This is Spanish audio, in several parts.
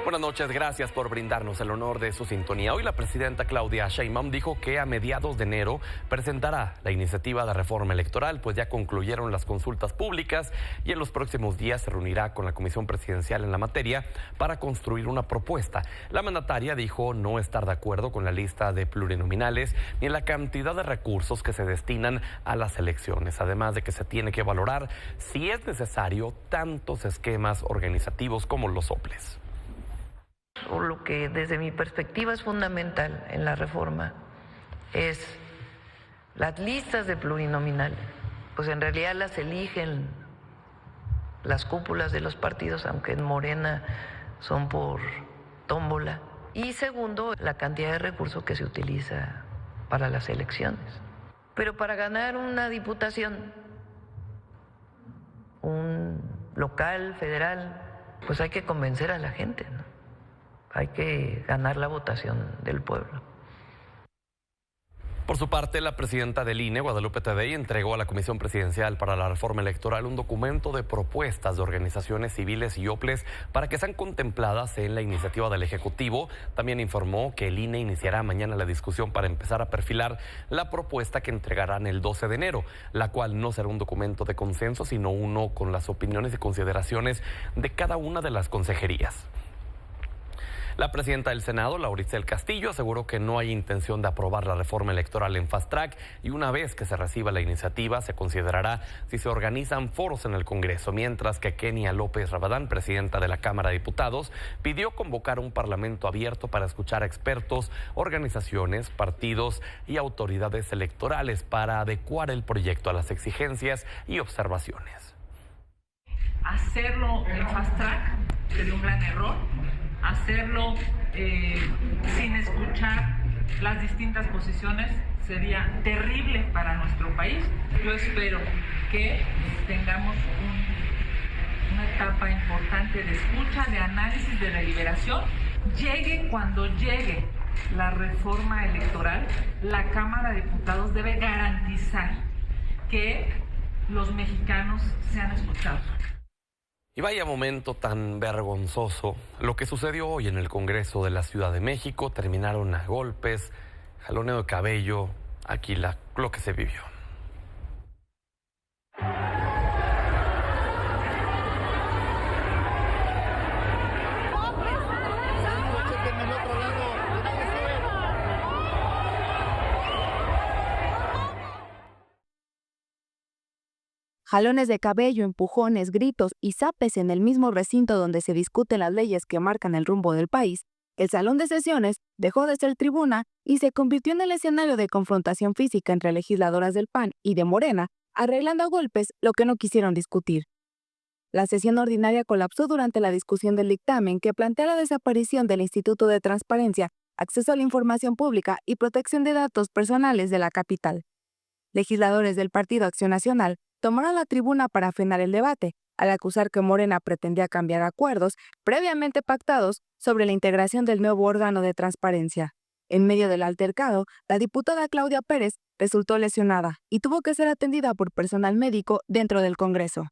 Buenas noches, gracias por brindarnos el honor de su sintonía. Hoy la presidenta Claudia Sheinbaum dijo que a mediados de enero presentará la iniciativa de reforma electoral, pues ya concluyeron las consultas públicas y en los próximos días se reunirá con la Comisión Presidencial en la materia para construir una propuesta. La mandataria dijo no estar de acuerdo con la lista de plurinominales ni en la cantidad de recursos que se destinan a las elecciones, además de que se tiene que valorar si es necesario tantos esquemas organizativos como los soples. O lo que desde mi perspectiva es fundamental en la reforma es las listas de plurinominal, pues en realidad las eligen las cúpulas de los partidos, aunque en Morena son por tómbola. Y segundo, la cantidad de recursos que se utiliza para las elecciones. Pero para ganar una diputación, un local, federal, pues hay que convencer a la gente, ¿no? Hay que ganar la votación del pueblo. Por su parte, la presidenta del INE, Guadalupe Tadei, entregó a la Comisión Presidencial para la Reforma Electoral un documento de propuestas de organizaciones civiles y OPLES para que sean contempladas en la iniciativa del Ejecutivo. También informó que el INE iniciará mañana la discusión para empezar a perfilar la propuesta que entregarán el 12 de enero, la cual no será un documento de consenso, sino uno con las opiniones y consideraciones de cada una de las consejerías. La presidenta del Senado, Laura Itzel Castillo, aseguró que no hay intención de aprobar la reforma electoral en fast track y una vez que se reciba la iniciativa se considerará si se organizan foros en el Congreso, mientras que Kenia López Rabadán, presidenta de la Cámara de Diputados, pidió convocar un parlamento abierto para escuchar a expertos, organizaciones, partidos y autoridades electorales para adecuar el proyecto a las exigencias y observaciones. Hacerlo en fast track sería un gran error. Hacerlo sin escuchar las distintas posiciones sería terrible para nuestro país. Yo espero que tengamos una etapa importante de escucha, de análisis, de deliberación. Llegue cuando llegue la reforma electoral, la Cámara de Diputados debe garantizar que los mexicanos sean escuchados. Y vaya momento tan vergonzoso lo que sucedió hoy en el Congreso de la Ciudad de México. Terminaron a golpes, jaloneo de cabello, aquí lo que se vivió. Jalones de cabello, empujones, gritos y zapes en el mismo recinto donde se discuten las leyes que marcan el rumbo del país, el salón de sesiones dejó de ser tribuna y se convirtió en el escenario de confrontación física entre legisladoras del PAN y de Morena, arreglando a golpes lo que no quisieron discutir. La sesión ordinaria colapsó durante la discusión del dictamen que plantea la desaparición del Instituto de Transparencia, Acceso a la Información Pública y Protección de Datos Personales de la capital. Legisladores del Partido Acción Nacional tomaron la tribuna para frenar el debate, al acusar que Morena pretendía cambiar acuerdos previamente pactados sobre la integración del nuevo órgano de transparencia. En medio del altercado, la diputada Claudia Pérez resultó lesionada y tuvo que ser atendida por personal médico dentro del Congreso.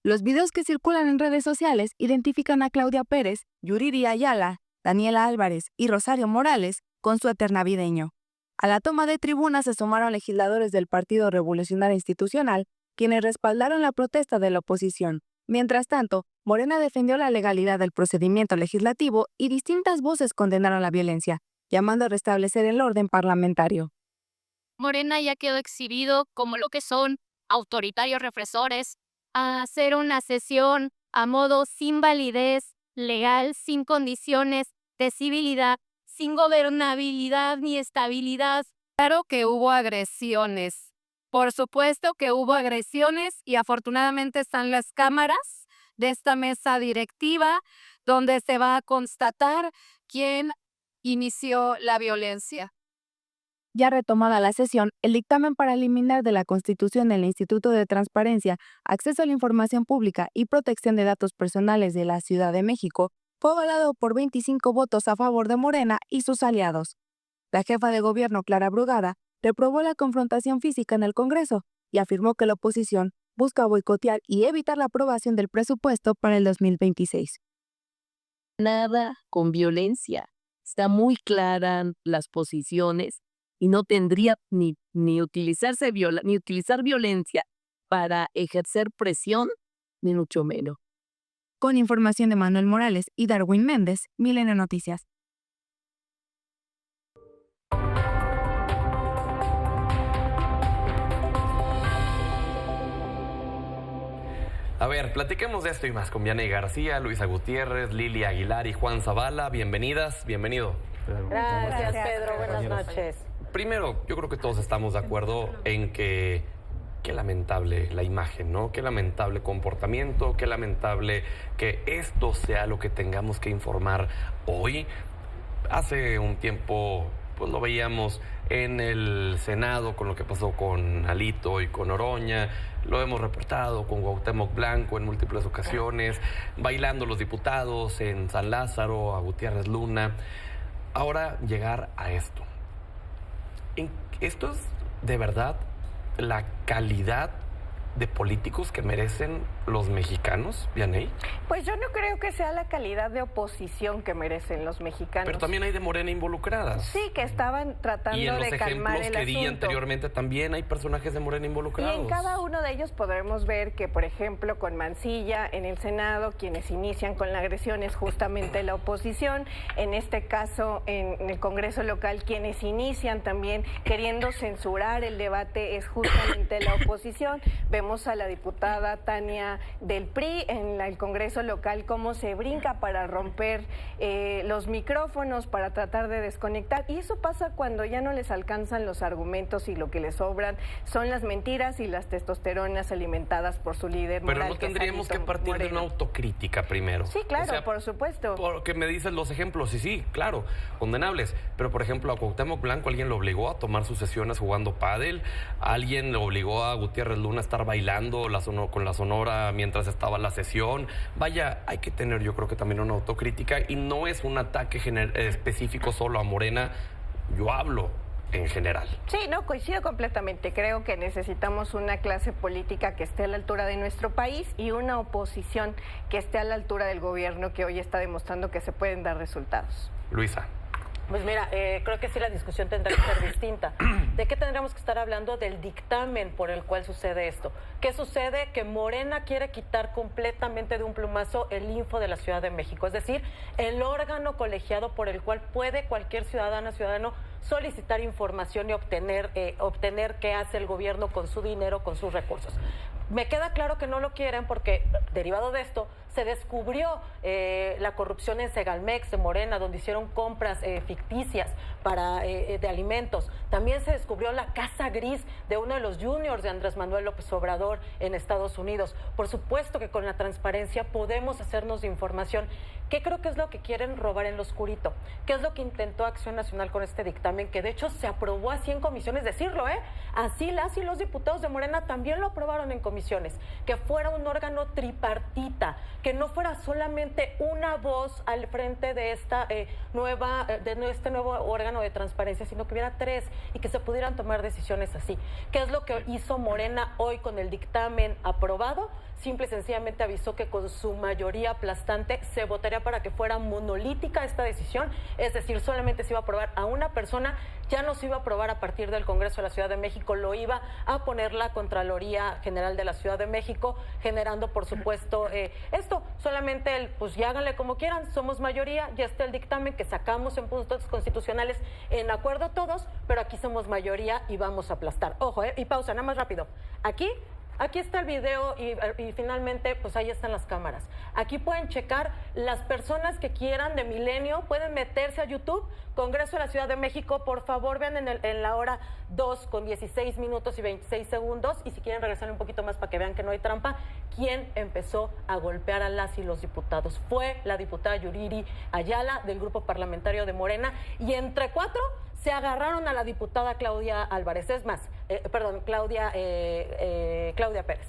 Los videos que circulan en redes sociales identifican a Claudia Pérez, Yuriri Ayala, Daniela Álvarez y Rosario Morales con suéter navideño. A la toma de tribuna se sumaron legisladores del Partido Revolucionario Institucional, quienes respaldaron la protesta de la oposición. Mientras tanto, Morena defendió la legalidad del procedimiento legislativo y distintas voces condenaron la violencia, llamando a restablecer el orden parlamentario. Morena ya quedó exhibido como lo que son autoritarios represores, a hacer una sesión a modo sin validez legal, sin condiciones de civilidad, sin gobernabilidad ni estabilidad. Claro que hubo agresiones. Por supuesto que hubo agresiones y afortunadamente están las cámaras de esta mesa directiva donde se va a constatar quién inició la violencia. Ya retomada la sesión, el dictamen para eliminar de la Constitución el Instituto de Transparencia, Acceso a la Información Pública y Protección de Datos Personales de la Ciudad de México fue avalado por 25 votos a favor de Morena y sus aliados. La jefa de gobierno, Clara Brugada, reprobó la confrontación física en el Congreso y afirmó que la oposición busca boicotear y evitar la aprobación del presupuesto para el 2026. nada con violencia. Está muy clara las posiciones y no tendría ni utilizar violencia para ejercer presión, ni mucho menos. Con información de Manuel Morales y Darwin Méndez, Milenio Noticias. A ver, platiquemos de esto y más con Vianey García, Luisa Gutiérrez, Lili Aguilar y Juan Zavala. Bienvenidas, bienvenido. Gracias, Pedro. Buenas noches. Primero, yo creo que todos estamos de acuerdo en que qué lamentable la imagen, ¿no? Qué lamentable comportamiento, qué lamentable que esto sea lo que tengamos que informar hoy. Hace un tiempo, pues lo veíamos en el Senado con lo que pasó con Alito y con Oroña. Lo hemos reportado con Cuauhtémoc Blanco en múltiples ocasiones, bailando los diputados en San Lázaro, a Gutiérrez Luna. Ahora llegar a esto. ¿Esto es de verdad la calidad de políticos que merecen los mexicanos, Vianey? Pues yo no creo que sea la calidad de oposición que merecen los mexicanos. Pero también hay de Morena involucradas. Sí, que estaban tratando de calmar el asunto. Y en los ejemplos que di anteriormente también hay personajes de Morena involucrados. Y en cada uno de ellos podremos ver que, por ejemplo, con Mancilla en el Senado, quienes inician con la agresión es justamente la oposición. En este caso, en el Congreso local, quienes inician también queriendo censurar el debate es justamente la oposición. Vemos a la diputada Tania del PRI en el Congreso local cómo se brinca para romper los micrófonos, para tratar de desconectar. Y eso pasa cuando ya no les alcanzan los argumentos y lo que les sobran son las mentiras y las testosteronas alimentadas por su líder moral. Pero no tendríamos que partir de una autocrítica primero. Sí, claro, o sea, por supuesto. Porque me dicen los ejemplos, y sí, claro, condenables. Pero, por ejemplo, a Cuauhtémoc Blanco alguien lo obligó a tomar sus sesiones jugando pádel, alguien le obligó a Gutiérrez Luna a estar bailando con la Sonora mientras estaba la sesión. Vaya, hay que tener yo creo que también una autocrítica y no es un ataque específico solo a Morena, yo hablo en general. Sí, no, coincido completamente. Creo que necesitamos una clase política que esté a la altura de nuestro país y una oposición que esté a la altura del gobierno que hoy está demostrando que se pueden dar resultados. Luisa. Pues mira, creo que sí la discusión tendrá que ser distinta. ¿De qué tendríamos que estar hablando? Del dictamen por el cual sucede esto. ¿Qué sucede? Que Morena quiere quitar completamente de un plumazo el Info de la Ciudad de México, es decir, el órgano colegiado por el cual puede cualquier ciudadano solicitar información y obtener qué hace el gobierno con su dinero, con sus recursos. Me queda claro que no lo quieren porque, derivado de esto, se descubrió la corrupción en Segalmex, de Morena, donde hicieron compras ficticias de alimentos. También se descubrió la casa gris de uno de los juniors de Andrés Manuel López Obrador en Estados Unidos. Por supuesto que con la transparencia podemos hacernos de información. ¿Qué creo que es lo que quieren robar en lo oscurito? ¿Qué es lo que intentó Acción Nacional con este dictamen? Que de hecho se aprobó así en comisiones, decirlo, así las y los diputados de Morena también lo aprobaron en comisiones. Que fuera un órgano tripartita, que no fuera solamente una voz al frente de este nuevo órgano de transparencia, sino que hubiera tres y que se pudieran tomar decisiones así. ¿Qué es lo que hizo Morena hoy con el dictamen aprobado? Simple y sencillamente avisó que con su mayoría aplastante se votaría para que fuera monolítica esta decisión, es decir, solamente se iba a aprobar a una persona, ya no se iba a aprobar a partir del Congreso de la Ciudad de México, lo iba a poner la Contraloría General de la Ciudad de México, generando, por supuesto, esto, solamente pues ya háganle como quieran, somos mayoría, ya está el dictamen que sacamos en puntos constitucionales en acuerdo todos, pero aquí somos mayoría y vamos a aplastar. Ojo, y pausa, nada más rápido. Aquí está el video y finalmente pues ahí están las cámaras. Aquí pueden checar las personas que quieran de Milenio, pueden meterse a YouTube, Congreso de la Ciudad de México, por favor vean en la hora 2 con 16 minutos y 26 segundos y si quieren regresar un poquito más para que vean que no hay trampa, ¿quién empezó a golpear a las y los diputados? Fue la diputada Yuriri Ayala del grupo parlamentario de Morena y entre cuatro se agarraron a la diputada Claudia Álvarez, Claudia Pérez.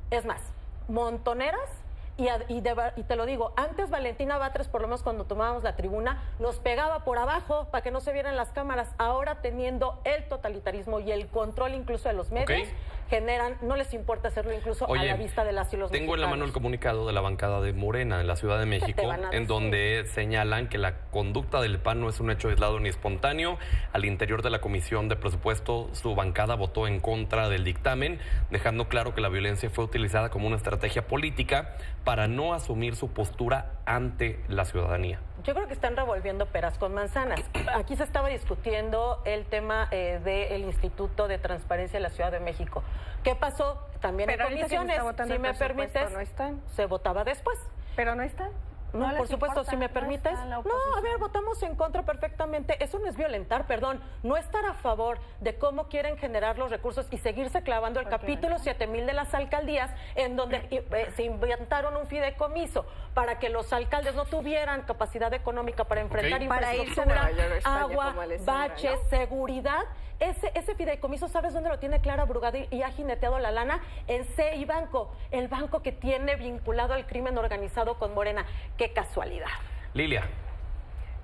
Es más, montoneras, y te lo digo, antes Valentina Batres, por lo menos cuando tomábamos la tribuna, nos pegaba por abajo para que no se vieran las cámaras. Ahora teniendo el totalitarismo y el control incluso de los medios, generan, no les importa hacerlo incluso a la vista de las y los mexicanos. Tengo en la mano el comunicado de la bancada de Morena en la Ciudad de México, en donde señalan que la conducta del PAN no es un hecho aislado ni espontáneo. Al interior de la Comisión de Presupuesto, su bancada votó en contra del dictamen, dejando claro que la violencia fue utilizada como una estrategia política para no asumir su postura ante la ciudadanía. Yo creo que están revolviendo peras con manzanas. Aquí se estaba discutiendo el tema del Instituto de Transparencia de la Ciudad de México. ¿Qué pasó? También en comisiones, si me permites, no están. Se votaba después. Pero no están. No, por supuesto, si me permites. No, a ver, votamos en contra perfectamente. Eso no es violentar, perdón. No estar a favor de cómo quieren generar los recursos y seguirse clavando el capítulo 7000 de las alcaldías, en donde se inventaron un fideicomiso para que los alcaldes no tuvieran capacidad económica para enfrentar infraestructura, agua, baches, seguridad. Ese fideicomiso, ¿sabes dónde lo tiene Clara Brugado y ha jineteado la lana? En CI Banco, el banco que tiene vinculado al crimen organizado con Morena. ¡Qué casualidad! Lilia.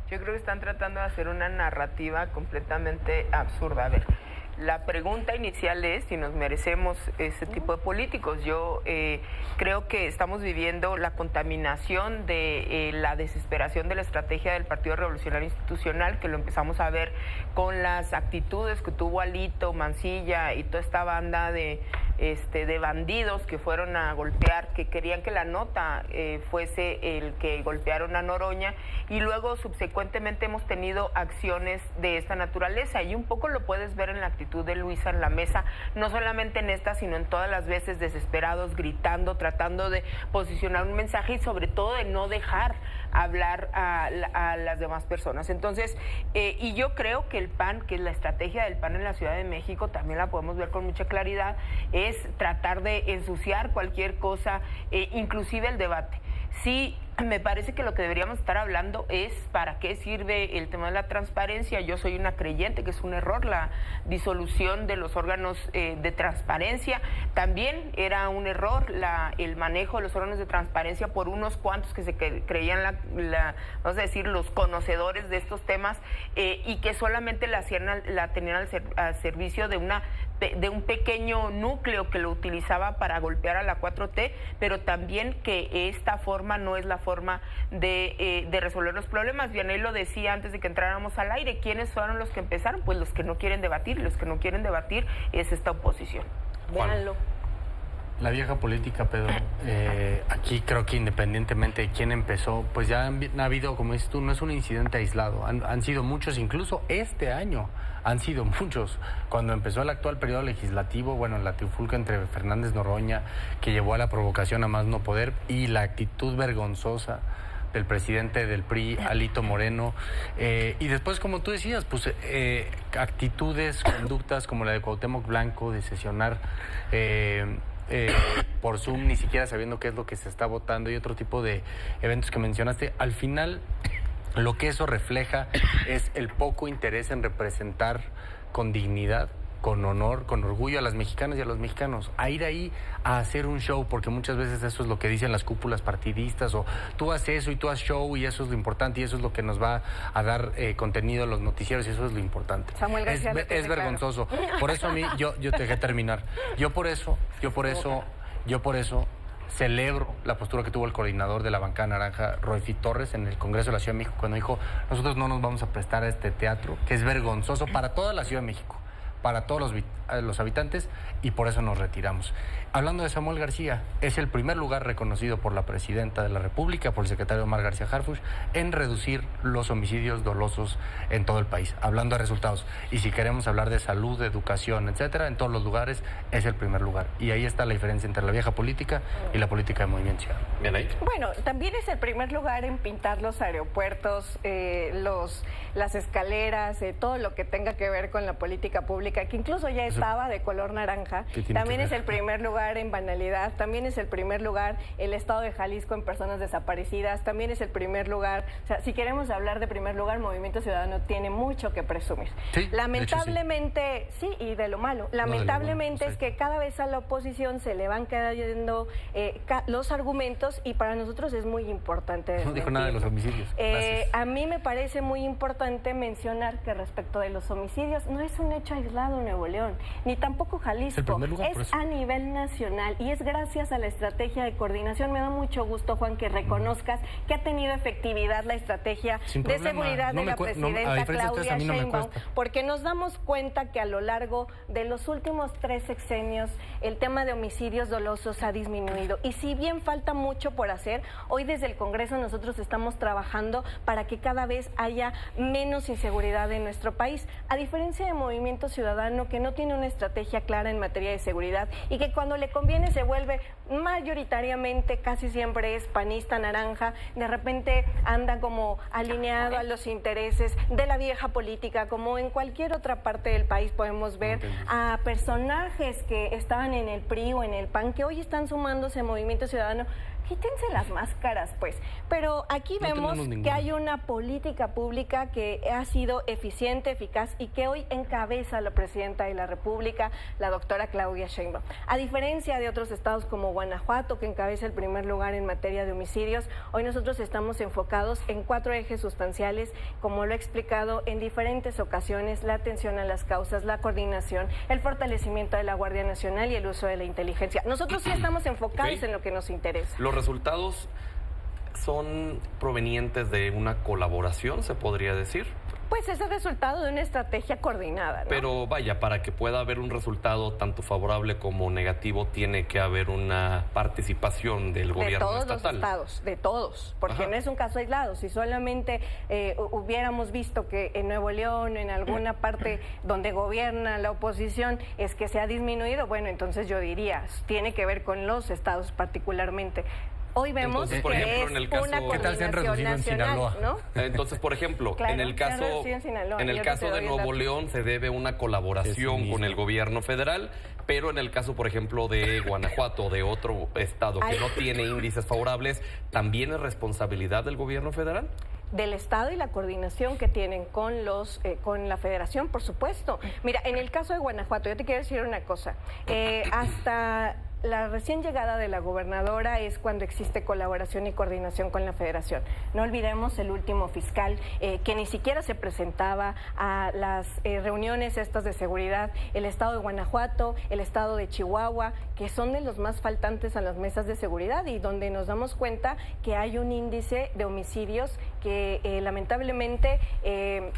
Yo creo que están tratando de hacer una narrativa completamente absurda. A ver, la pregunta inicial es si nos merecemos ese tipo de políticos. Yo creo que estamos viviendo la contaminación de la desesperación de la estrategia del Partido Revolucionario Institucional, que lo empezamos a ver con las actitudes que tuvo Alito, Mancilla y toda esta banda de bandidos que fueron a golpear, que querían que la nota fuese el que golpearon a Noroña, y luego subsecuentemente hemos tenido acciones de esta naturaleza, y un poco lo puedes ver en la actitud de Luisa en la mesa, no solamente en esta, sino en todas las veces desesperados, gritando, tratando de posicionar un mensaje y sobre todo de no dejar hablar a las demás personas. Entonces, y yo creo que el PAN, que es la estrategia del PAN en la Ciudad de México, también la podemos ver con mucha claridad, es tratar de ensuciar cualquier cosa, inclusive el debate. Sí, me parece que lo que deberíamos estar hablando es para qué sirve el tema de la transparencia. Yo soy una creyente que es un error la disolución de los órganos de transparencia. También era un error el manejo de los órganos de transparencia por unos cuantos que se creían vamos a decir, los conocedores de estos temas y que solamente la tenían al servicio de un pequeño núcleo que lo utilizaba para golpear a la 4T, pero también que esta forma no es la forma de resolver los problemas. Vianey lo decía antes de que entráramos al aire. ¿Quiénes fueron los que empezaron? Pues los que no quieren debatir. Los que no quieren debatir es esta oposición. Véanlo. La vieja política, Pedro. Aquí creo que independientemente de quién empezó, pues ya ha habido, como dices tú, no es un incidente aislado. Han sido muchos, incluso este año han sido muchos. Cuando empezó el actual periodo legislativo, bueno, la trifulca entre Fernández Noroña, que llevó a la provocación a más no poder, y la actitud vergonzosa del presidente del PRI, Alito Moreno, y después, como tú decías, pues actitudes, conductas como la de Cuauhtémoc Blanco, de sesionar por Zoom, ni siquiera sabiendo qué es lo que se está votando, y otro tipo de eventos que mencionaste. Al final, lo que eso refleja es el poco interés en representar con dignidad, con honor, con orgullo a las mexicanas y a los mexicanos, a ir ahí a hacer un show, porque muchas veces eso es lo que dicen las cúpulas partidistas, o tú haces eso y tú haces show y eso es lo importante y eso es lo que nos va a dar contenido a los noticieros y eso es lo importante. Samuel García es vergonzoso. Por eso a mí, yo te dejé terminar. Yo por eso celebro la postura que tuvo el coordinador de la bancada naranja, Roifi Torres, en el Congreso de la Ciudad de México, cuando dijo: nosotros no nos vamos a prestar a este teatro, que es vergonzoso para toda la Ciudad de México, para todos los habitantes, y por eso nos retiramos. Hablando de Samuel García, es el primer lugar reconocido por la Presidenta de la República, por el secretario Omar García Harfuch, en reducir los homicidios dolosos en todo el país. Hablando de resultados, y si queremos hablar de salud, de educación, etcétera, en todos los lugares es el primer lugar. Y ahí está la diferencia entre la vieja política y la política de Movimiento Ciudadano. Bien ahí. Bueno, también es el primer lugar en pintar los aeropuertos, las escaleras, todo lo que tenga que ver con la política pública, que incluso ya estaba de color naranja. También es el primer lugar en banalidad, también es el primer lugar el estado de Jalisco en personas desaparecidas, también es el primer lugar. O sea, si queremos hablar de primer lugar, Movimiento Ciudadano tiene mucho que presumir. Sí, lamentablemente, sí, y de lo malo. Lamentablemente sí. Es que cada vez a la oposición se le van cayendo los argumentos, y para nosotros es muy importante. No dijo nada de los homicidios. A mí me parece muy importante mencionar que respecto de los homicidios no es un hecho aislado. aislado Nuevo León, ni tampoco Jalisco, es a nivel nacional y es gracias a la estrategia de coordinación. Me da mucho gusto, Juan, que reconozcas que ha tenido efectividad la estrategia de seguridad de la presidenta Claudia Sheinbaum, porque nos damos cuenta que a lo largo de los últimos 3 sexenios el tema de homicidios dolosos ha disminuido. Y si bien falta mucho por hacer, hoy desde el Congreso nosotros estamos trabajando para que cada vez haya menos inseguridad en nuestro país. A diferencia de Movimiento Ciudadano, que no tiene una estrategia clara en materia de seguridad y que cuando le conviene se vuelve mayoritariamente, casi siempre es panista, naranja, de repente anda como alineado a los intereses de la vieja política, como en cualquier otra parte del país podemos ver a personajes que estaban en el PRI o en el PAN, que hoy están sumándose a Movimiento Ciudadano. Quítense las máscaras, pues. Pero aquí vemos que hay una política pública que ha sido eficiente, eficaz y que hoy encabeza la presidenta de la República, la doctora Claudia Sheinbaum. A diferencia de otros estados como Guanajuato, que encabeza el primer lugar en materia de homicidios, hoy nosotros estamos enfocados en 4 ejes sustanciales, como lo he explicado en diferentes ocasiones: la atención a las causas, la coordinación, el fortalecimiento de la Guardia Nacional y el uso de la inteligencia. Nosotros sí estamos enfocados en lo que nos interesa. Los resultados son provenientes de una colaboración, se podría decir. Pues es el resultado de una estrategia coordinada, ¿no? Pero vaya, para que pueda haber un resultado tanto favorable como negativo, tiene que haber una participación del gobierno estatal. De todos los estados, de todos, porque no es un caso aislado. Si solamente hubiéramos visto que en Nuevo León, en alguna parte donde gobierna la oposición, es que se ha disminuido, bueno, entonces yo diría, tiene que ver con los estados particularmente. Hoy vemos entonces, por ejemplo, en el caso, una coordinación nacional, ¿no? Entonces, por ejemplo, claro, en el caso de Nuevo León se debe una colaboración con el gobierno federal, pero en el caso, por ejemplo, de Guanajuato o de otro estado que no tiene índices favorables, ¿también es responsabilidad del gobierno federal? Del Estado y la coordinación que tienen con con la Federación, por supuesto. Mira, en el caso de Guanajuato, yo te quiero decir una cosa. Hasta la recién llegada de la gobernadora es cuando existe colaboración y coordinación con la Federación. No olvidemos el último fiscal que ni siquiera se presentaba a las reuniones estas de seguridad, el estado de Guanajuato, el estado de Chihuahua, que son de los más faltantes a las mesas de seguridad y donde nos damos cuenta que hay un índice de homicidios que lamentablemente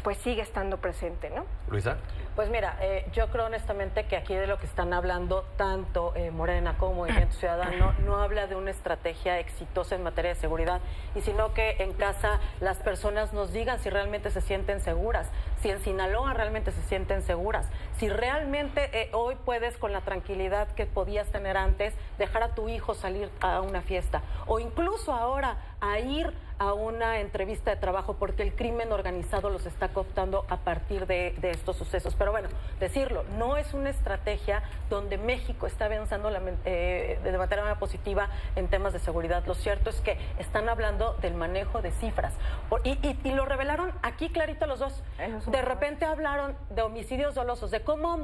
pues sigue estando presente, ¿no? Luisa. Pues mira, yo creo honestamente que aquí de lo que están hablando tanto Morena como Movimiento Ciudadano no habla de una estrategia exitosa en materia de seguridad, y sino que en casa las personas nos digan si realmente se sienten seguras, si en Sinaloa realmente se sienten seguras, si realmente hoy puedes con la tranquilidad que podías tener antes dejar a tu hijo salir a una fiesta o incluso ahora a ir a una entrevista de trabajo porque el crimen organizado los está cooptando a partir de estos sucesos. Pero bueno, decirlo, no es una estrategia donde México está avanzando de manera positiva en temas de seguridad. Lo cierto es que están hablando del manejo de cifras. Y lo revelaron aquí clarito los dos. De repente hablaron de homicidios dolosos, de cómo han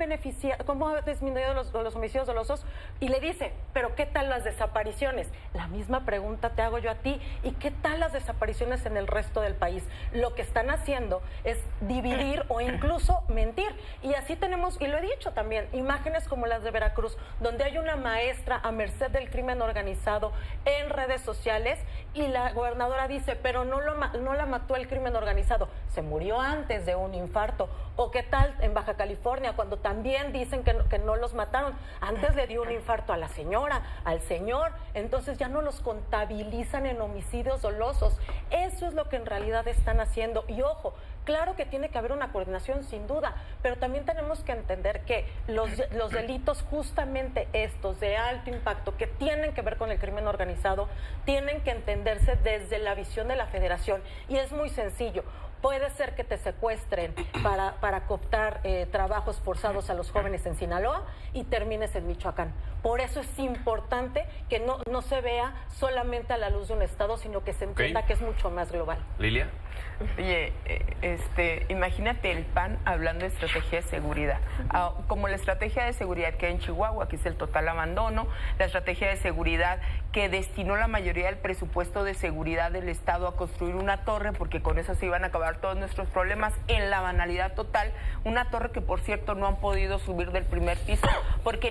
disminuido los homicidios dolosos, y le dice, pero ¿qué tal las desapariciones? La misma pregunta te hago yo a ti. ¿Y qué tal las desapariciones en el resto del país? Lo que están haciendo es dividir o incluso mentir. Y así tenemos, y lo he dicho también, imágenes como las de Veracruz, donde hay una maestra a merced del crimen organizado en redes sociales y la gobernadora dice, pero no la mató el crimen organizado, se murió antes de un infarto. O qué tal en Baja California, cuando también dicen que no los mataron, antes le dio un infarto a la señora, al señor, entonces ya no los contabilizan en homicidios dolosos. Eso es lo que en realidad están haciendo. Y ojo, claro que tiene que haber una coordinación sin duda, pero también tenemos que entender que los delitos justamente estos de alto impacto que tienen que ver con el crimen organizado tienen que entenderse desde la visión de la Federación, y es muy sencillo. Puede ser que te secuestren para cooptar trabajos forzados a los jóvenes en Sinaloa y termines en Michoacán. Por eso es importante que no se vea solamente a la luz de un estado, sino que se entienda que es mucho más global. Lilia. Oye, imagínate el PAN hablando de estrategia de seguridad, como la estrategia de seguridad que hay en Chihuahua, que es el total abandono, la estrategia de seguridad que destinó la mayoría del presupuesto de seguridad del Estado a construir una torre, porque con eso se iban a acabar todos nuestros problemas, en la banalidad total. Una torre que, por cierto, no han podido subir del primer piso, porque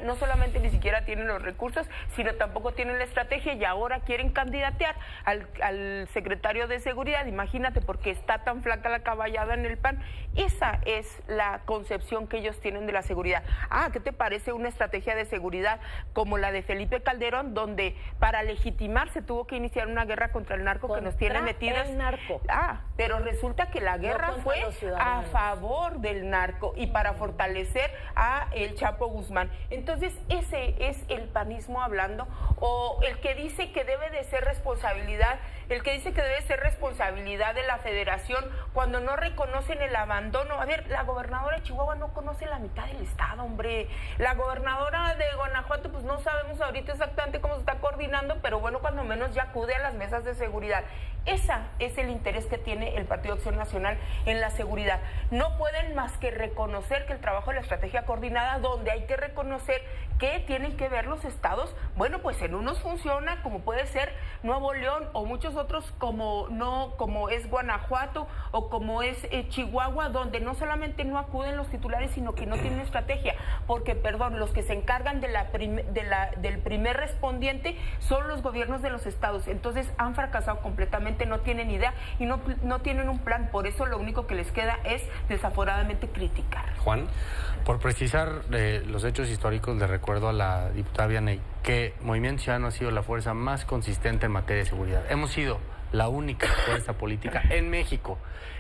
no solamente ni siquiera tienen los recursos, sino tampoco tienen la estrategia, y ahora quieren candidatear al secretario de Seguridad. Imagínate, porque está tan flaca la caballada en el PAN. Esa es la concepción que ellos tienen de la seguridad. ¿Qué te parece una estrategia de seguridad como la de Felipe Calderón, donde para legitimarse tuvo que iniciar una guerra contra el narco que nos tiene metidas? El narco. Pero resulta que la guerra fue a favor del narco y para fortalecer a el Chapo Guzmán. Entonces, ese es el panismo hablando, o el que dice que debe de ser responsabilidad de la Federación cuando no reconocen el abandono. A ver, la gobernadora de Chihuahua no conoce la mitad del estado, hombre. La gobernadora de Guanajuato, pues no sabemos ahorita exactamente cómo se está coordinando, pero bueno, cuando menos ya acude a las mesas de seguridad. Ese es el interés que tiene el Partido Acción Nacional en la seguridad. No pueden más que reconocer que el trabajo de la estrategia coordinada, donde hay que reconocer que tienen que ver los estados, bueno, pues en unos funciona, como puede ser Nuevo León, o muchos otros como es Guanajuato o como es Chihuahua, donde no solamente no acuden los titulares, sino que no tienen estrategia, porque, perdón, los que se encargan del primer respondiente son los gobiernos de los estados. Entonces han fracasado completamente, no tienen idea y no tienen un plan. Por eso lo único que les queda es desaforadamente criticar. Juan, por precisar los hechos históricos, le recuerdo a la diputada Vianey que Movimiento Ciudadano ha sido la fuerza más consistente en materia de seguridad. Hemos sido la única fuerza política en México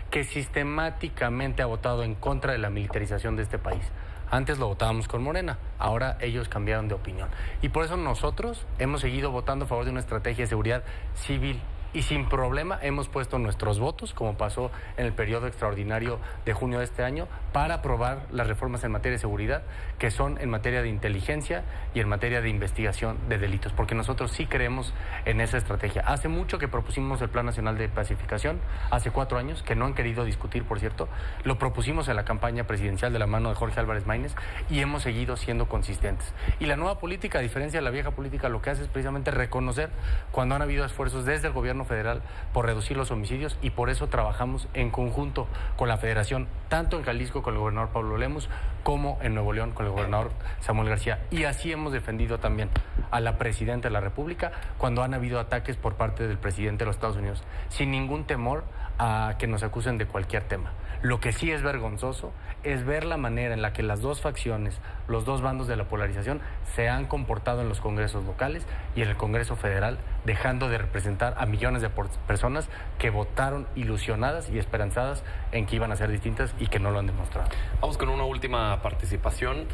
que sistemáticamente ha votado en contra de la militarización de este país. Antes lo votábamos con Morena, ahora ellos cambiaron de opinión. Y por eso nosotros hemos seguido votando a favor de una estrategia de seguridad civil. Y sin problema hemos puesto nuestros votos, como pasó en el periodo extraordinario de junio de este año, para aprobar las reformas en materia de seguridad, que son en materia de inteligencia y en materia de investigación de delitos, porque nosotros sí creemos en esa estrategia. Hace mucho que propusimos el Plan Nacional de Pacificación, hace 4 años, que no han querido discutir, por cierto. Lo propusimos en la campaña presidencial de la mano de Jorge Álvarez Maínez y hemos seguido siendo consistentes. Y la nueva política, a diferencia de la vieja política, lo que hace es precisamente reconocer cuando han habido esfuerzos desde el gobierno federal por reducir los homicidios, y por eso trabajamos en conjunto con la Federación, tanto en Jalisco con el gobernador Pablo Lemus como en Nuevo León con el gobernador Samuel García. Y así hemos defendido también a la presidenta de la República cuando han habido ataques por parte del presidente de los Estados Unidos, sin ningún temor a que nos acusen de cualquier tema. Lo que sí es vergonzoso es ver la manera en la que las dos facciones, los dos bandos de la polarización, se han comportado en los congresos locales y en el Congreso Federal, dejando de representar a millones de personas que votaron ilusionadas y esperanzadas en que iban a ser distintas y que no lo han demostrado. Vamos con una última participación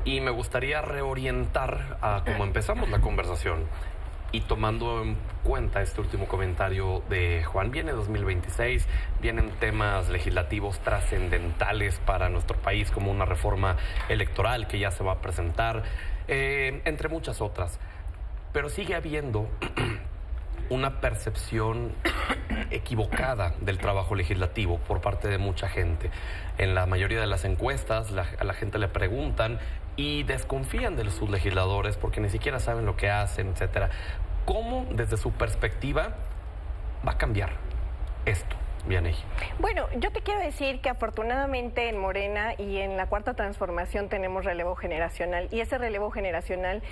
y me gustaría reorientar a cómo empezamos la conversación. Y tomando en cuenta este último comentario de Juan, viene 2026, vienen temas legislativos trascendentales para nuestro país, como una reforma electoral que ya se va a presentar, entre muchas otras. Pero sigue habiendo una percepción equivocada del trabajo legislativo por parte de mucha gente. En la mayoría de las encuestas a la gente le preguntan y desconfían de sus legisladores porque ni siquiera saben lo que hacen, etcétera. ¿Cómo, desde su perspectiva, va a cambiar esto? Vianey. Bueno, yo te quiero decir que afortunadamente en Morena y en la Cuarta Transformación tenemos relevo generacional, y ese relevo generacional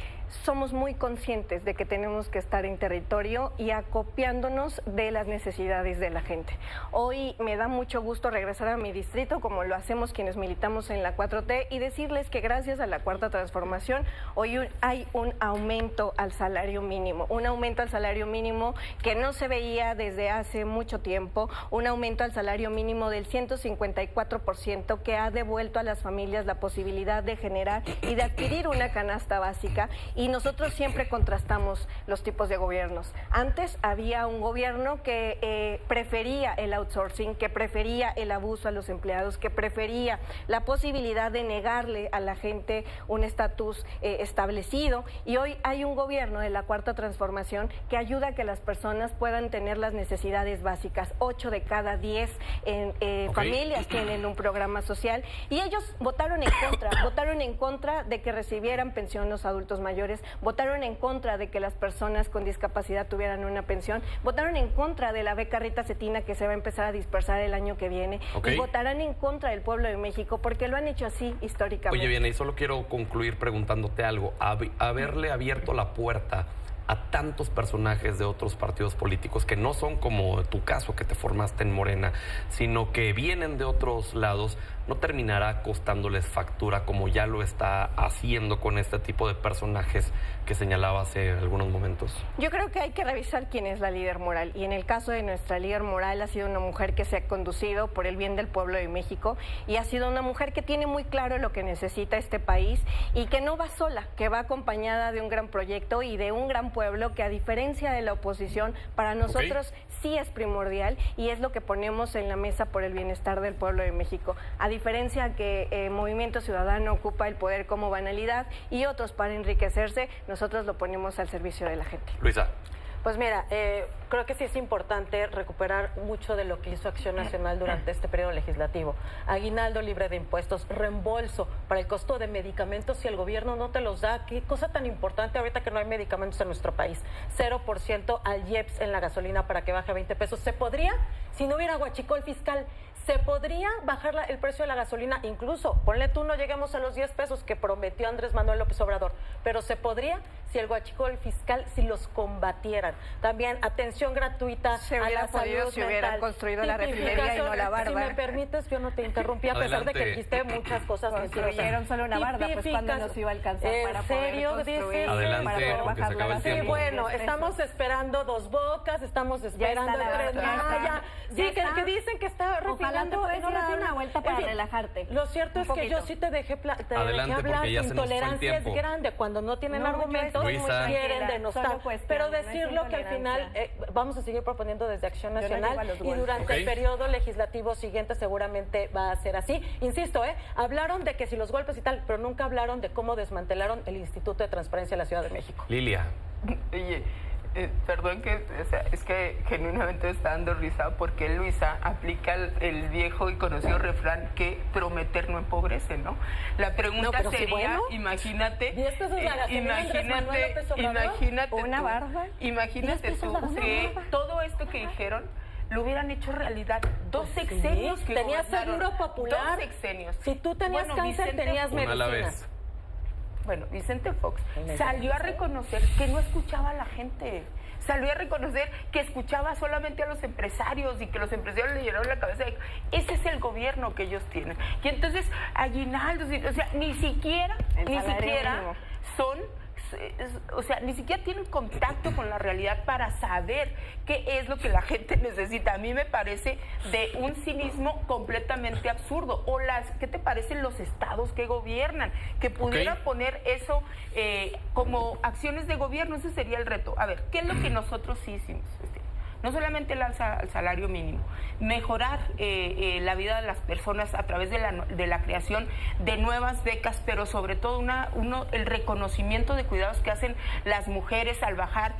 somos muy conscientes de que tenemos que estar en territorio y acopiándonos de las necesidades de la gente. Hoy me da mucho gusto regresar a mi distrito, como lo hacemos quienes militamos en la 4T, y decirles que gracias a la Cuarta Transformación hoy hay un aumento al salario mínimo, que no se veía desde hace mucho tiempo, un aumento al salario mínimo del 154% que ha devuelto a las familias la posibilidad de generar y de adquirir una canasta básica. Y nosotros siempre contrastamos los tipos de gobiernos. Antes había un gobierno que prefería el outsourcing, que prefería el abuso a los empleados, que prefería la posibilidad de negarle a la gente un estatus establecido, y hoy hay un gobierno de la Cuarta Transformación que ayuda a que las personas puedan tener las necesidades básicas. 8 de cada 10 familias tienen un programa social, y ellos votaron en contra de que recibieran pensión los adultos mayores, votaron en contra de que las personas con discapacidad tuvieran una pensión, votaron en contra de la beca Rita Cetina que se va a empezar a dispersar el año que viene, y votarán en contra del pueblo de México porque lo han hecho así históricamente. Oye, Vianey, solo quiero concluir preguntándote algo. Haberle abierto la puerta a tantos personajes de otros partidos políticos que no son como tu caso, que te formaste en Morena, sino que vienen de otros lados, ¿no terminará costándoles factura como ya lo está haciendo con este tipo de personajes que señalaba hace algunos momentos? Yo creo que hay que revisar quién es la líder moral, y en el caso de nuestra líder moral ha sido una mujer que se ha conducido por el bien del pueblo de México, y ha sido una mujer que tiene muy claro lo que necesita este país y que no va sola, que va acompañada de un gran proyecto y de un gran pueblo que, a diferencia de la oposición, para nosotros sí es primordial, y es lo que ponemos en la mesa por el bienestar del pueblo de México. A diferencia que Movimiento Ciudadano ocupa el poder como banalidad y otros para enriquecerse, nosotros lo ponemos al servicio de la gente. Luisa. Pues mira, creo que sí es importante recuperar mucho de lo que hizo Acción Nacional durante este periodo legislativo. Aguinaldo libre de impuestos, reembolso para el costo de medicamentos si el gobierno no te los da. Qué cosa tan importante ahorita que no hay medicamentos en nuestro país. 0% al IEPS en la gasolina para que baje a 20 pesos. ¿Se podría? Si no hubiera huachicol fiscal, ¿se podría bajar el precio de la gasolina? Incluso, ponle tú, no lleguemos a los 10 pesos que prometió Andrés Manuel López Obrador, pero se podría si el huachicol fiscal, si los combatieran. También atención gratuita a la salud si hubieran construido la refinería y no la barda. Si me permites, yo no te interrumpí, a pesar de que dijiste muchas cosas. Construyeron solo una barda, pues ¿cuándo nos iba a alcanzar para poder construir? Adelante, porque se acaba el tiempo. Sí, bueno, estamos esperando Dos Bocas, estamos esperando Tren Maya. Sí, que dicen que está reflejando. Ojalá te puedes dar una vuelta para relajarte. Lo cierto es que yo sí te dejé hablar. Intolerancia es grande. Cuando no tienen argumentos, quieren denostar. Pero decirlo que al final vamos a seguir proponiendo desde Acción Nacional, y durante el periodo legislativo siguiente seguramente va a ser así. Insisto, hablaron de que si los golpes y tal, pero nunca hablaron de cómo desmantelaron el Instituto de Transparencia de la Ciudad de México. Lilia. Oye, perdón, es que genuinamente me está dando risa porque Luisa aplica el viejo y conocido refrán que prometer no empobrece, ¿no? La pregunta sería, imagínate, una barba, imagínate tú que todo esto que dijeron lo hubieran hecho realidad. 2 sexenios que tenías seguro popular. 2 sexenios. Si tú tenías cáncer, tenías medicina. Bueno, Vicente Fox salió a reconocer que no escuchaba a la gente. Salió a reconocer que escuchaba solamente a los empresarios y que los empresarios le llenaron la cabeza de ese es el gobierno que ellos tienen. Y entonces, aguinaldos, o sea, ni siquiera son... O sea, ni siquiera tienen contacto con la realidad para saber qué es lo que la gente necesita. A mí me parece de un cinismo completamente absurdo. O ¿qué te parecen los estados que gobiernan? Que pudieran poner eso como acciones de gobierno, ese sería el reto. A ver, ¿qué es lo que nosotros sí hicimos? No solamente el alza al salario mínimo, mejorar la vida de las personas a través de la creación de nuevas becas, pero sobre todo el reconocimiento de cuidados que hacen las mujeres al bajar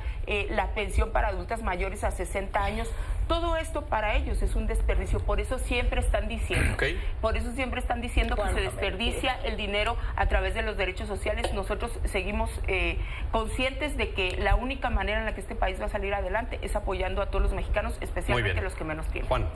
la pensión para adultas mayores a 60 años. Todo esto para ellos es un desperdicio, por eso siempre están diciendo, que se desperdicia el dinero a través de los derechos sociales. Nosotros seguimos conscientes de que la única manera en la que este país va a salir adelante es apoyando a todos los mexicanos, especialmente los que menos tienen. Juan,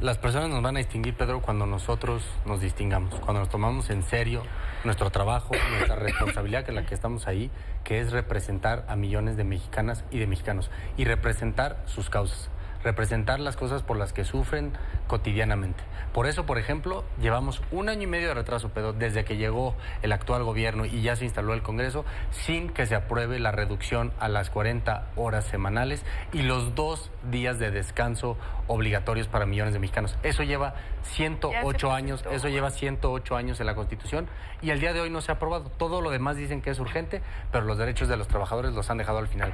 las personas nos van a distinguir, Pedro, cuando nosotros nos distingamos, cuando nos tomamos en serio nuestro trabajo, nuestra responsabilidad, que es la que estamos ahí, que es representar a millones de mexicanas y de mexicanos y representar sus causas, representar las cosas por las que sufren cotidianamente. Por eso, por ejemplo, llevamos 1 año y medio de retraso, Pedro, desde que llegó el actual gobierno y ya se instaló el Congreso, sin que se apruebe la reducción a las 40 horas semanales y los 2 días de descanso obligatorios para millones de mexicanos. Eso lleva 108 años, eso lleva 108 años en la Constitución y al día de hoy no se ha aprobado. Todo lo demás dicen que es urgente, pero los derechos de los trabajadores los han dejado al final.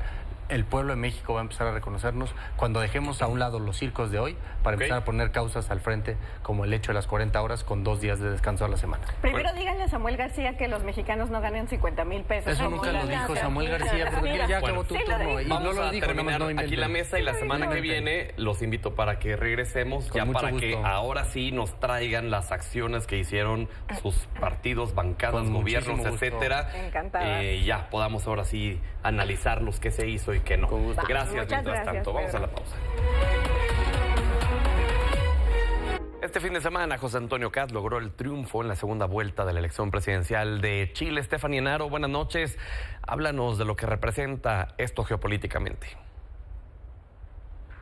el pueblo de México va a empezar a reconocernos cuando dejemos a un lado los circos de hoy para empezar a poner causas al frente, como el hecho de las 40 horas con 2 días de descanso a la semana. Primero díganle a Samuel García que los mexicanos no ganen 50,000 pesos. Eso nunca lo dijo Samuel García, pero ya acabó tu turno. Y vamos no lo a dijo, terminar no aquí la mesa y la semana que viene los invito para que regresemos, con ya mucho para gusto. que ahora sí nos traigan las acciones que hicieron sus partidos, bancadas, Con gobiernos, muchísimo gusto. etcétera. Encantada. Ya podamos ahora sí analizar los que se hizo y qué no. Gracias, Muchas mientras gracias, tanto. Vamos a Pedro. la pausa. Este fin de semana, José Antonio Caz logró el triunfo en la segunda vuelta de la elección presidencial de Chile. Estefanía Enaro, buenas noches. Háblanos de lo que representa esto geopolíticamente.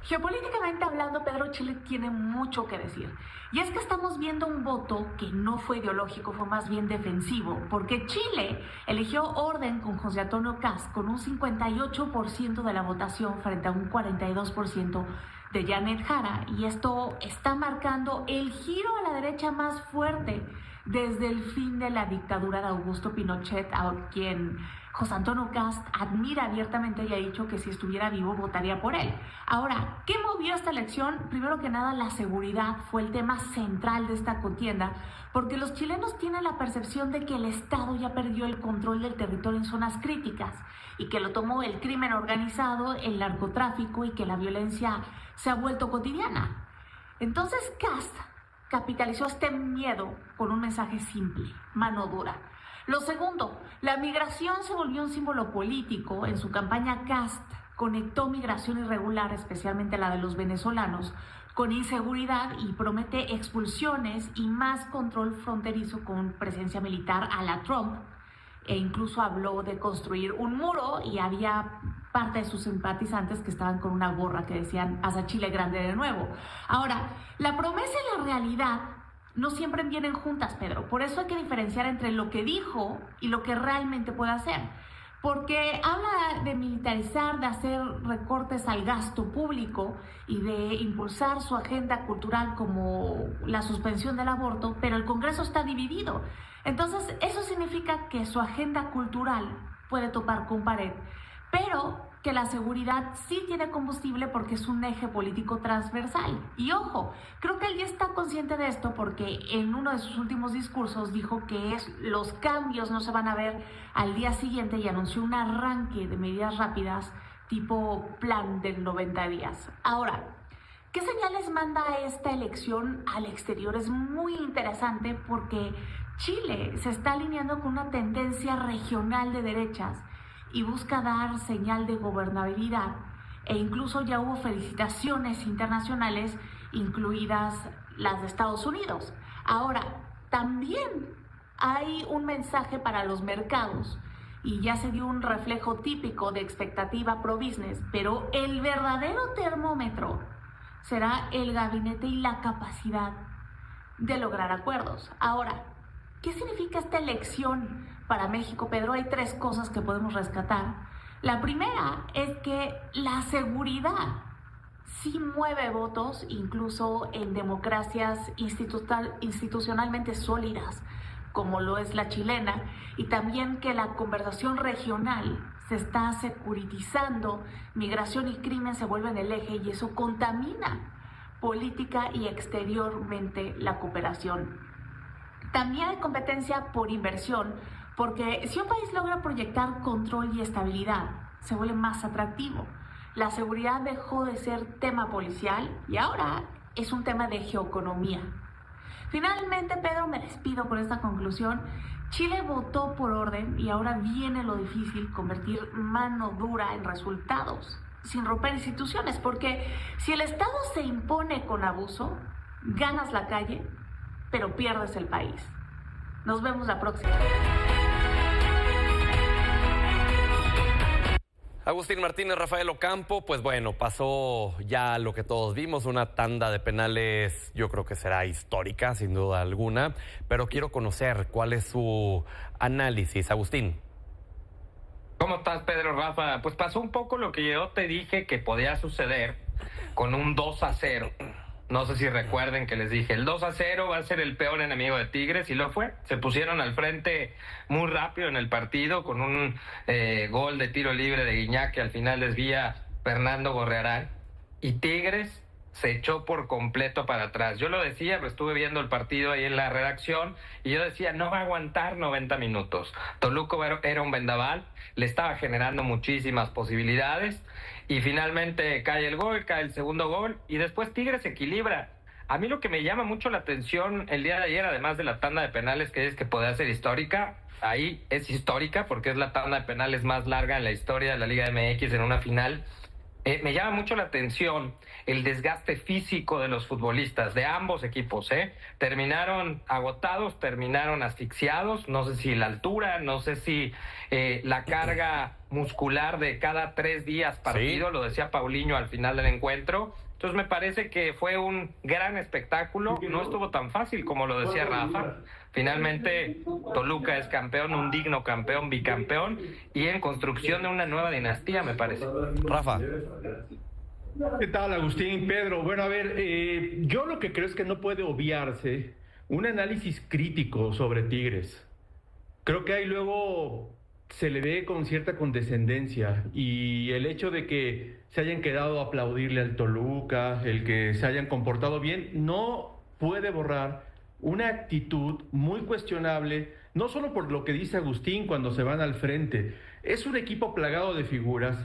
Geopolíticamente hablando, Pedro, Chile tiene mucho que decir. Y es que estamos viendo un voto que no fue ideológico, fue más bien defensivo, porque Chile eligió orden con José Antonio Caz con un 58% de la votación frente a un 42% de Janet Jara, y esto está marcando el giro a la derecha más fuerte desde el fin de la dictadura de Augusto Pinochet, a quien José Antonio Caz admira abiertamente y ha dicho que si estuviera vivo votaría por él. Ahora, ¿qué movió esta elección? Primero que nada, la seguridad fue el tema central de esta contienda, porque los chilenos tienen la percepción de que el Estado ya perdió el control del territorio en zonas críticas y que lo tomó el crimen organizado, el narcotráfico, y que la violencia se ha vuelto cotidiana. Entonces Caz capitalizó este miedo con un mensaje simple: mano dura. Lo segundo, la migración se volvió un símbolo político. En su campaña, Caz conectó migración irregular, especialmente la de los venezolanos, con inseguridad, y promete expulsiones y más control fronterizo con presencia militar a la Trump, e incluso habló de construir un muro, y había parte de sus simpatizantes que estaban con una gorra que decían "Haz a Chile grande de nuevo". Ahora, la promesa y la realidad no siempre vienen juntas, Pedro. Por eso hay que diferenciar entre lo que dijo y lo que realmente puede hacer. Porque habla de militarizar, de hacer recortes al gasto público y de impulsar su agenda cultural como la suspensión del aborto, pero el Congreso está dividido. Entonces, eso significa que su agenda cultural puede topar con pared, pero que la seguridad sí tiene combustible porque es un eje político transversal. Y ojo, creo que él ya está consciente de esto, porque en uno de sus últimos discursos dijo que los cambios no se van a ver al día siguiente, y anunció un arranque de medidas rápidas tipo plan de 90 días. Ahora, ¿qué señales manda esta elección al exterior? Es muy interesante porque Chile se está alineando con una tendencia regional de derechas y busca dar señal de gobernabilidad, e incluso ya hubo felicitaciones internacionales, incluidas las de Estados Unidos. Ahora, también hay un mensaje para los mercados, y ya se dio un reflejo típico de expectativa pro-business, pero el verdadero termómetro será el gabinete y la capacidad de lograr acuerdos. Ahora, ¿qué significa esta elección para México, Pedro? Hay 3 cosas que podemos rescatar. La primera es que la seguridad sí mueve votos, incluso en democracias institucionalmente sólidas, como lo es la chilena, y también que la conversación regional se está securitizando, migración y crimen se vuelven el eje, y eso contamina política y exteriormente la cooperación. También hay competencia por inversión, porque si un país logra proyectar control y estabilidad, se vuelve más atractivo. La seguridad dejó de ser tema policial y ahora es un tema de geoeconomía. Finalmente, Pedro, me despido por esta conclusión. Chile votó por orden y ahora viene lo difícil: convertir mano dura en resultados, sin romper instituciones, porque si el Estado se impone con abuso, ganas la calle, pero pierdes el país. Nos vemos la próxima. Agustín Martínez, Rafael Ocampo, pues bueno, pasó ya lo que todos vimos, una tanda de penales, yo creo que será histórica, sin duda alguna, pero quiero conocer cuál es su análisis. Agustín. ¿Cómo estás, Pedro, Rafa? Pues pasó un poco lo que yo te dije que podía suceder con un 2-0 No sé si recuerden que les dije, el 2-0 va a ser el peor enemigo de Tigres, y lo fue. Se pusieron al frente muy rápido en el partido con un gol de tiro libre de Guiñac que al final desvía Fernando Gorrearán, y Tigres se echó por completo para atrás. Yo lo decía, lo estuve viendo el partido ahí en la redacción, y yo decía, no va a aguantar 90 minutos. Toluca era un vendaval, le estaba generando muchísimas posibilidades, y finalmente cae el gol, cae el segundo gol, y después Tigres se equilibra. A mí lo que me llama mucho la atención el día de ayer, además de la tanda de penales que es que podía ser histórica, ahí es histórica porque es la tanda de penales más larga en la historia de la Liga MX en una final. Me llama mucho la atención el desgaste físico de los futbolistas de ambos equipos. Terminaron agotados, terminaron asfixiados, no sé si la altura, no sé si la carga muscular de cada 3 días partido, sí. Lo decía Paulinho al final del encuentro. Entonces me parece que fue un gran espectáculo, no estuvo tan fácil como lo decía Rafa. Finalmente Toluca es campeón, un digno campeón, bicampeón, y en construcción de una nueva dinastía, me parece. Rafa. ¿Qué tal, Agustín, Pedro? Bueno, a ver, yo lo que creo es que no puede obviarse un análisis crítico sobre Tigres. Creo que ahí luego se le ve con cierta condescendencia, y el hecho de que se hayan quedado a aplaudirle al Toluca, el que se hayan comportado bien, no puede borrar una actitud muy cuestionable, no solo por lo que dice Agustín cuando se van al frente. Es un equipo plagado de figuras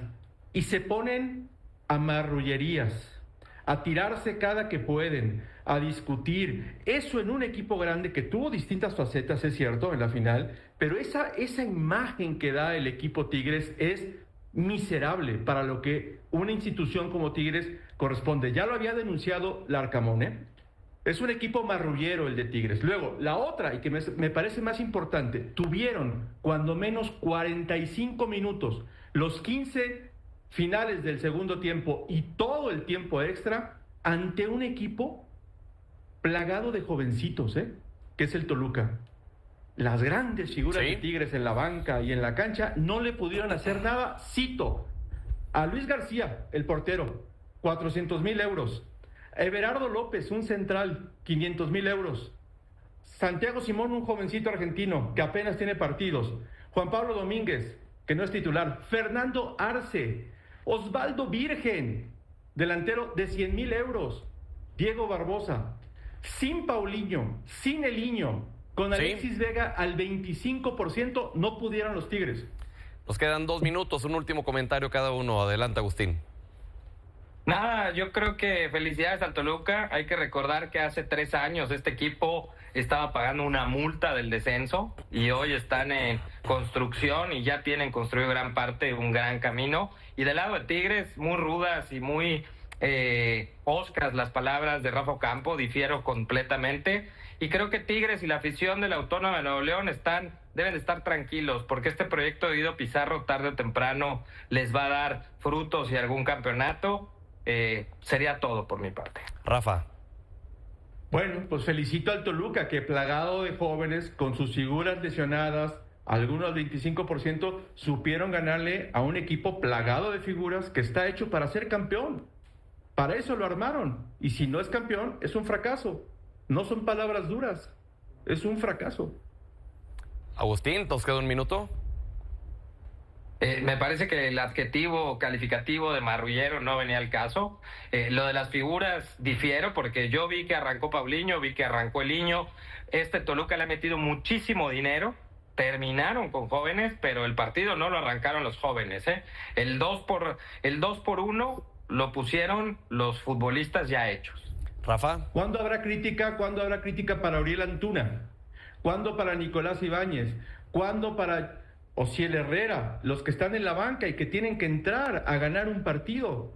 y se ponen a marrullerías, a tirarse cada que pueden, a discutir. Eso en un equipo grande que tuvo distintas facetas, es cierto, en la final, pero esa imagen que da el equipo Tigres es miserable para lo que una institución como Tigres corresponde. Ya lo había denunciado Larcamón, Es un equipo marrullero el de Tigres. Luego, la otra, y que me parece más importante, tuvieron cuando menos 45 minutos, los 15 finales del segundo tiempo y todo el tiempo extra, ante un equipo plagado de jovencitos, que es el Toluca. Las grandes figuras de Tigres en la banca y en la cancha no le pudieron hacer nada. Cito a Luis García, el portero, 400,000 euros. Everardo López, un central, 500,000 euros. Santiago Simón, un jovencito argentino que apenas tiene partidos. Juan Pablo Domínguez, que no es titular. Fernando Arce. Osvaldo Virgen, delantero de 100,000 euros. Diego Barbosa. Sin Paulinho, sin Eliño, con Alexis Vega al 25%, no pudieron los Tigres. Nos quedan 2 minutos, un último comentario cada uno. Adelante, Agustín. Nada, yo creo que felicidades al Toluca. Hay que recordar que hace 3 años este equipo estaba pagando una multa del descenso y hoy están en construcción y ya tienen construido gran parte, un gran camino. Y del lado de Tigres, muy rudas y muy oscas las palabras de Rafa Ocampo, difiero completamente. Y creo que Tigres y la afición de la Autónoma de Nuevo León deben de estar tranquilos, porque este proyecto de Guido Pizarro tarde o temprano les va a dar frutos y algún campeonato. Sería todo por mi parte. Rafa. Bueno, pues felicito al Toluca, que plagado de jóvenes, con sus figuras lesionadas, algunos al 25%, supieron ganarle a un equipo plagado de figuras que está hecho para ser campeón. Para eso lo armaron. Y si no es campeón, es un fracaso. No son palabras duras, es un fracaso. Agustín, ¿nos queda un minuto? Me parece que el adjetivo calificativo de marrullero no venía al caso. Lo de las figuras difiero, porque yo vi que arrancó Paulinho, vi que arrancó Eliño. Este Toluca le ha metido muchísimo dinero. Terminaron con jóvenes, pero el partido no lo arrancaron los jóvenes. El 2-1 lo pusieron los futbolistas ya hechos. Rafa. ¿Cuándo habrá crítica? ¿Cuándo habrá crítica para Uriel Antuna? ¿Cuándo para Nicolás Ibáñez? ¿Cuándo para Ociel Herrera? Los que están en la banca y que tienen que entrar a ganar un partido.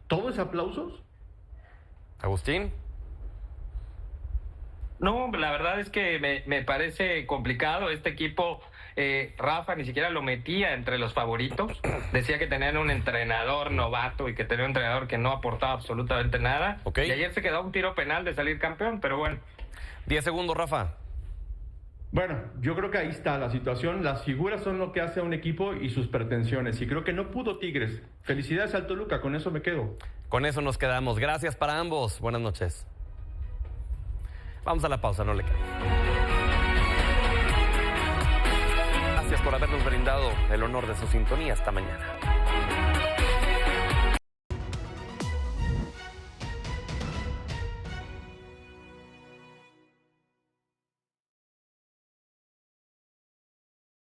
¿Todo es aplausos? Agustín. No, la verdad es que me parece complicado. Este equipo, Rafa ni siquiera lo metía entre los favoritos. Decía que tenían un entrenador novato y que tenía un entrenador que no aportaba absolutamente nada. Y ayer se quedó un tiro penal de salir campeón, pero bueno. 10 segundos, Rafa. Bueno, yo creo que ahí está la situación. Las figuras son lo que hace a un equipo y sus pretensiones. Y creo que no pudo Tigres. Felicidades al Toluca, con eso me quedo. Con eso nos quedamos. Gracias para ambos. Buenas noches. Vamos a la pausa, no le cambie. Gracias por habernos brindado el honor de su sintonía esta mañana.